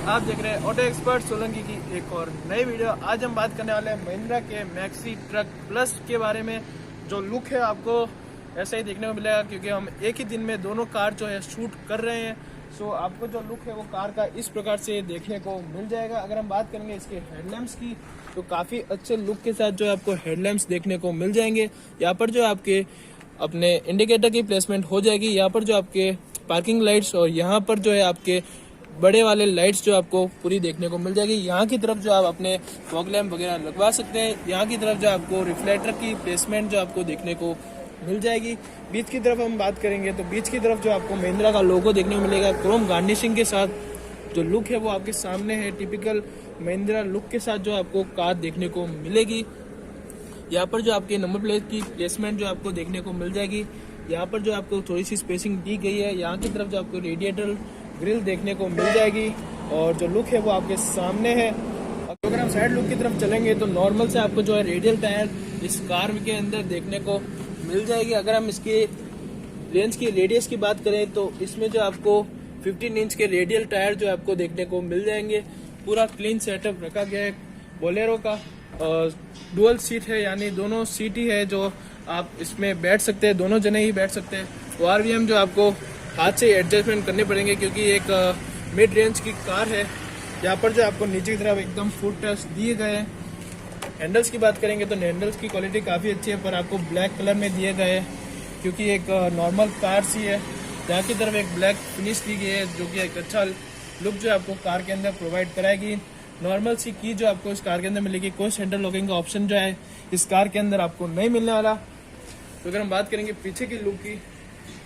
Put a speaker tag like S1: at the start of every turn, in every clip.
S1: आप देख रहे हैं ऑटो एक्सपर्ट सोलंकी की एक और नई वीडियो। आज हम बात करने वाले हैं महिंद्रा के मैक्सी ट्रक प्लस के बारे में। जो लुक है आपको ऐसा ही देखने को मिलेगा, क्योंकि हम एक ही दिन में दोनों कार जो है शूट कर रहे हैं। सो आपको जो लुक है वो कार का इस प्रकार से देखने को मिल जाएगा। अगर हम बात करेंगे इसके हेडलैम्प्स की, तो काफ़ी अच्छे लुक के साथ जो है आपको हेडलैम्प्स देखने को मिल जाएंगे। यहाँ पर जो आपके अपने इंडिकेटर की प्लेसमेंट हो जाएगी, यहाँ पर जो आपके पार्किंग लाइट्स और यहाँ पर जो है आपके बड़े वाले लाइट्स जो आपको पूरी देखने को मिल जाएगी। यहाँ की तरफ जो आप अपने फॉग लैम्प वगैरह लगवा सकते हैं। यहाँ की तरफ जो आपको रिफ्लेक्टर की प्लेसमेंट जो आपको देखने को मिल जाएगी। बीच की तरफ हम बात करेंगे तो बीच की तरफ जो आपको महिंद्रा का लोगो देखने को मिलेगा क्रोम गार्निशिंग के साथ। जो लुक है वो आपके सामने है, टिपिकल महिंद्रा लुक के साथ जो आपको कार देखने को मिलेगी। यहाँ पर जो आपके नंबर प्लेट की प्लेसमेंट जो आपको देखने को मिल जाएगी। यहाँ पर जो आपको थोड़ी सी स्पेसिंग दी गई है। यहाँ की तरफ जो आपको रेडिएटर ग्रिल देखने को मिल जाएगी और जो लुक है वो आपके सामने है। अगर हम साइड लुक की तरफ चलेंगे तो नॉर्मल से आपको जो है रेडियल टायर इस कार के अंदर देखने को मिल जाएगी। अगर हम इसके रेंज की रेडियस की बात करें तो इसमें जो आपको 15 इंच के रेडियल टायर जो आपको देखने को मिल जाएंगे। पूरा क्लीन सेटअप रखा गया है। बोलेरो का डुअल सीट है, यानी दोनों सीट ही है जो आप इसमें बैठ सकते हैं, दोनों जने ही बैठ सकते हैं। ORVM जो आपको हाथ से एडजस्टमेंट करने पड़ेंगे, क्योंकि एक मिड रेंज की कार है। यहाँ पर जो आपको नीचे की तरफ एकदम फुट टच दिए गए हैं। हैंडल्स की बात करेंगे तो हैंडल्स की क्वालिटी काफ़ी अच्छी है, पर आपको ब्लैक कलर में दिए गए हैं, क्योंकि एक नॉर्मल कार सी है। यहाँ की तरफ एक ब्लैक फिनिश दी गई है, जो कि एक अच्छा लुक जो आपको कार के अंदर प्रोवाइड कराएगी। नॉर्मल सी की जो आपको इस कार के अंदर मिलेगी। कोई सेंटर लॉकिंग का ऑप्शन जो है इस कार के अंदर आपको नहीं मिलने वाला। तो अगर हम बात करेंगे पीछे की लुक की,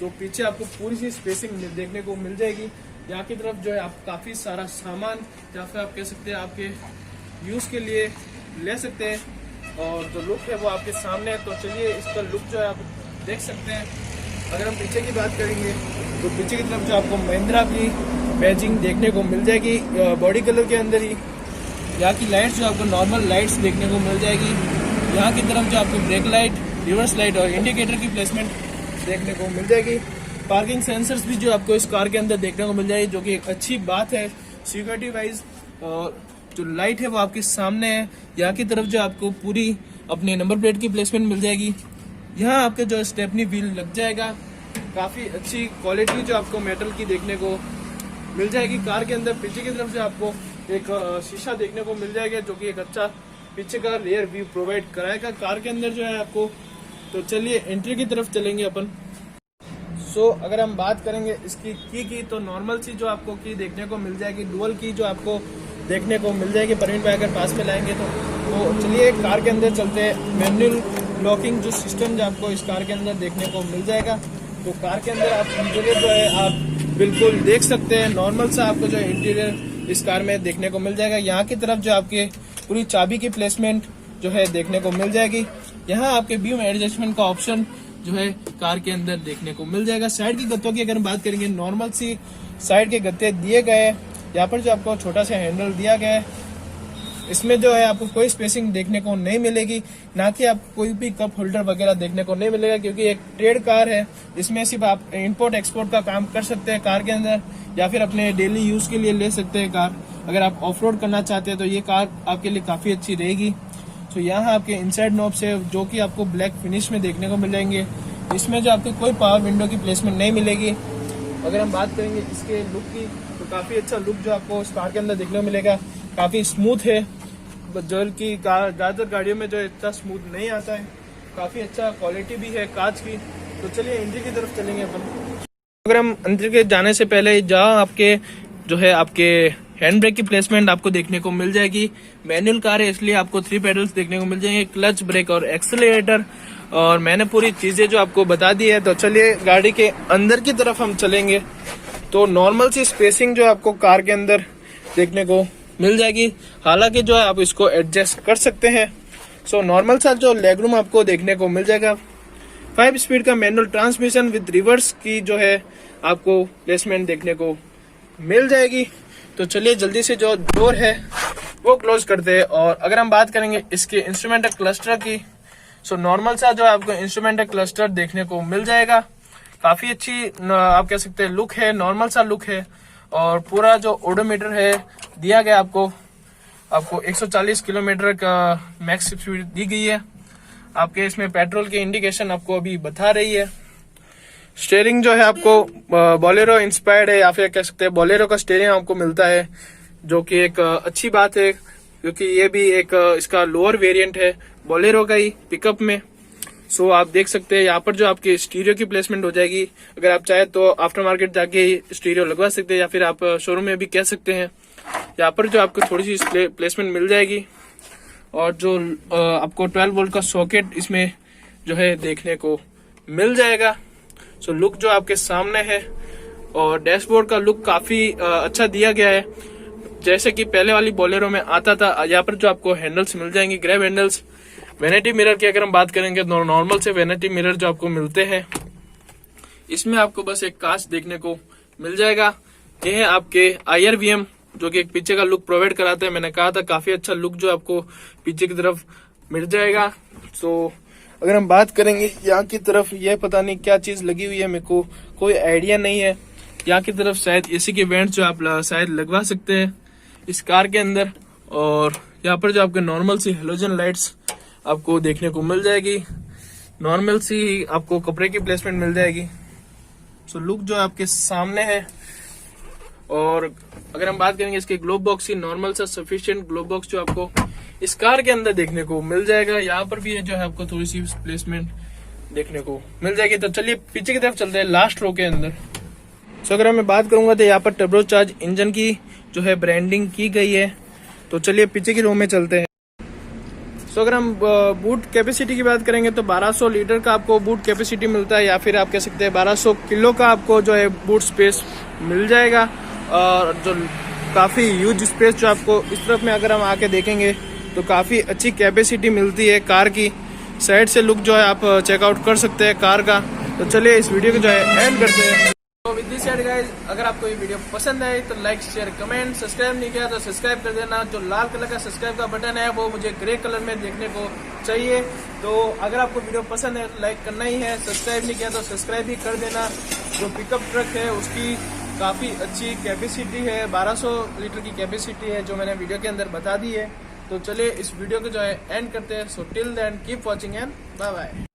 S1: तो पीछे आपको पूरी सी स्पेसिंग देखने को मिल जाएगी। यहाँ की तरफ जो है आप काफ़ी सारा सामान या फिर आप कह सकते हैं आपके यूज़ के लिए ले सकते हैं। और जो लुक है वो आपके सामने है, तो चलिए इसका लुक जो है आप देख सकते हैं। अगर हम पीछे की बात करेंगे तो पीछे की तरफ जो आपको महिंद्रा की बैजिंग देखने को मिल जाएगी बॉडी कलर के अंदर ही। यहाँ की लाइट्स जो आपको नॉर्मल लाइट्स देखने को मिल जाएगी। यहाँ की तरफ जो आपको ब्रेक लाइट, रिवर्स लाइट और इंडिकेटर की प्लेसमेंट देखने को मिल जाएगी। पार्किंग सेंसर्स भी जो आपको इस कार के अंदर देखने को मिल जाएगी, जो कि एक अच्छी बात है सिक्योरिटी वाइज। और जो लाइट है वो आपके सामने है। यहाँ की तरफ जो आपको पूरी अपने नंबर प्लेट की प्लेसमेंट मिल जाएगी। यहाँ आपके जो स्टेपनी व्हील लग जाएगा। काफ़ी अच्छी क्वालिटी जो आपको मेटल की देखने को मिल जाएगी कार के अंदर। पीछे की तरफ से आपको एक शीशा देखने को मिल जाएगा, जो कि एक अच्छा पीछे का रियर व्यू प्रोवाइड कराएगा कार के अंदर जो है आपको। तो चलिए एंट्री की तरफ चलेंगे अपन। अगर हम बात करेंगे इसकी की तो नॉर्मल सी जो आपको की देखने को मिल जाएगी। डुअल की जो आपको देखने को मिल जाएगी। परवीन भाई अगर पास में लाएंगे तो चलिए कार के अंदर चलते हैं। मैनुअल लॉकिंग जो सिस्टम जो आपको इस कार के अंदर देखने को मिल जाएगा। तो कार के अंदर आप इंटीरियर जो है आप बिल्कुल देख सकते हैं। नॉर्मल सा आपको जो इंटीरियर इस कार में देखने को मिल जाएगा। यहाँ की तरफ जो आपके पूरी चाबी की प्लेसमेंट जो है देखने को मिल जाएगी। यहाँ आपके बीम एडजस्टमेंट का ऑप्शन जो है कार के अंदर देखने को मिल जाएगा। साइड की गत्तों की अगर हम बात करेंगे, नॉर्मल सी साइड के गत्ते दिए गए हैं। यहाँ पर जो आपको छोटा सा हैंडल दिया गया है, इसमें जो है आपको कोई स्पेसिंग देखने को नहीं मिलेगी, ना कि आपको कोई भी कप होल्डर वगैरह देखने को नहीं मिलेगा, क्योंकि एक ट्रेड कार है। इसमें सिर्फ आप इंपोर्ट एक्सपोर्ट का काम कर सकते हैं कार के अंदर, या फिर अपने डेली यूज के लिए ले सकते हैं कार। अगर आप ऑफ रोड करना चाहते हैं तो ये कार आपके लिए काफ़ी अच्छी रहेगी। तो यहाँ आपके इनसाइड नॉब्स है, जो कि आपको ब्लैक फिनिश में देखने को मिल जाएंगे। इसमें जो आपको कोई पावर विंडो की प्लेसमेंट नहीं मिलेगी। अगर हम बात करेंगे इसके लुक की, तो काफ़ी अच्छा लुक जो आपको इस कार के अंदर देखने को मिलेगा। काफ़ी स्मूथ है, जो कि ज़्यादातर गाड़ियों में जो इतना स्मूथ नहीं आता है। काफ़ी अच्छा क्वालिटी भी है कांच की। तो चलिए इंजन की तरफ चलेंगे अपन। अगर हम अंदर के जाने से पहले जहाँ आपके जो है आपके हैंड ब्रेक की प्लेसमेंट आपको देखने को मिल जाएगी। मैनुअल कार है, इसलिए आपको 3 पेडल्स देखने को मिल जाएंगे, क्लच, ब्रेक और एक्सेलरेटर। और मैंने पूरी चीजें जो आपको बता दी है। तो चलिए गाड़ी के अंदर की तरफ हम चलेंगे। तो नॉर्मल सी स्पेसिंग जो आपको कार के अंदर देखने को मिल जाएगी। हालांकि जो है आप इसको एडजस्ट कर सकते हैं। नॉर्मल सा जो लेग रूम आपको देखने को मिल जाएगा। 5 स्पीड का मैनुअल ट्रांसमिशन विद रिवर्स की जो है आपको प्लेसमेंट देखने को मिल जाएगी। तो चलिए जल्दी से जो डोर है वो क्लोज करते हैं। और अगर हम बात करेंगे इसके इंस्ट्रूमेंटल क्लस्टर की, नॉर्मल सा जो आपको इंस्ट्रूमेंटल क्लस्टर देखने को मिल जाएगा। काफी अच्छी आप कह सकते हैं लुक है, नॉर्मल सा लुक है। और पूरा जो ओडोमीटर है दिया गया आपको 140 किलोमीटर का मैक्स स्पीड दी गई है। आपके इसमें पेट्रोल की इंडिकेशन आपको अभी बता रही है। स्टीयरिंग जो है आपको बोलेरो इंस्पायर्ड है, या फिर कह सकते हैं बोलेरो का स्टीयरिंग आपको मिलता है, जो कि एक अच्छी बात है, क्योंकि ये भी एक इसका लोअर वेरिएंट है बोलेरो का ही पिकअप में। सो आप देख सकते हैं यहाँ पर जो आपकी स्टीरियो की प्लेसमेंट हो जाएगी। अगर आप चाहे तो आफ्टर मार्केट जाके ही स्टीरियो लगवा सकते हैं, या फिर आप शोरूम में भी कह सकते हैं। यहाँ पर जो आपको थोड़ी सी प्लेसमेंट मिल जाएगी, और जो आपको 12 वोल्ट का सॉकेट इसमें जो है देखने को मिल जाएगा। सो लुक जो आपके सामने है, और डैशबोर्ड का लुक काफी अच्छा दिया गया है, जैसे कि पहले वाली बोलेरो में आता था। यहाँ पर जो आपको हैंडल्स मिल जाएंगे, ग्रैब हैंडल्स। वैनिटी मिरर की अगर हम बात करेंगे तो नॉर्मल से वैनिटी मिरर जो आपको मिलते हैं, इसमें आपको बस एक कांच देखने को मिल जाएगा। ये है आपके IRVM, जो कि एक पीछे का लुक प्रोवाइड कराते हैं। मैंने कहा था काफी अच्छा लुक जो आपको पीछे की तरफ मिल जाएगा। तो अगर हम बात करेंगे यहाँ की तरफ, यह पता नहीं क्या चीज लगी हुई है, मेरे को कोई आइडिया नहीं है। यहाँ की तरफ शायद एसी के वेंट्स जो आप शायद लगवा सकते हैं इस कार के अंदर। और यहाँ पर जो आपके नॉर्मल सी हेलोजन लाइट्स आपको देखने को मिल जाएगी, नॉर्मल सी आपको कपड़े की प्लेसमेंट मिल जाएगी। सो लुक जो आपके सामने है। और अगर हम बात करेंगे इसके ग्लोब बॉक्स की, नॉर्मल सा सफिशिएंट ग्लोब बॉक्स जो आपको इस कार के अंदर देखने को मिल जाएगा। यहाँ पर भी जो है आपको थोड़ी सी प्लेसमेंट देखने को मिल जाएगी। तो चलिए पीछे की तरफ चलते हैं, लास्ट रो के अंदर। सो अगर मैं बात करूंगा तो यहाँ पर टर्बोचार्ज इंजन की जो है ब्रांडिंग की गई है। तो चलिए पीछे की रो में चलते हैं। सो अगर हम बूट कैपेसिटी की बात करेंगे तो 1200 लीटर का आपको बूट कैपेसिटी मिलता है, या फिर आप कह सकते हैं 1200 किलो का आपको जो है बूट स्पेस मिल जाएगा। और जो काफी ह्यूज स्पेस जो आपको इस तरफ में अगर हम आके देखेंगे तो काफी अच्छी कैपेसिटी मिलती है कार की। साइड से लुक जो है आप चेकआउट कर सकते हैं कार का। तो चलिए इस वीडियो को जो है एंड करते हैं। तो विद दिस साइड गाइस, अगर आपको ये वीडियो पसंद आए तो लाइक शेयर कमेंट, सब्सक्राइब नहीं किया तो सब्सक्राइब कर देना। जो लाल कलर का सब्सक्राइब का बटन है वो मुझे ग्रे कलर में देखने को चाहिए। तो अगर आपको वीडियो पसंद है तो लाइक करना ही है, सब्सक्राइब नहीं किया तो सब्सक्राइब भी कर देना। जो पिकअप ट्रक है उसकी काफी अच्छी कैपेसिटी है, 1200 लीटर की कैपेसिटी है, जो मैंने वीडियो के अंदर बता दी है। तो चलिए इस वीडियो को जो है एंड करते हैं। So till then keep watching and bye bye.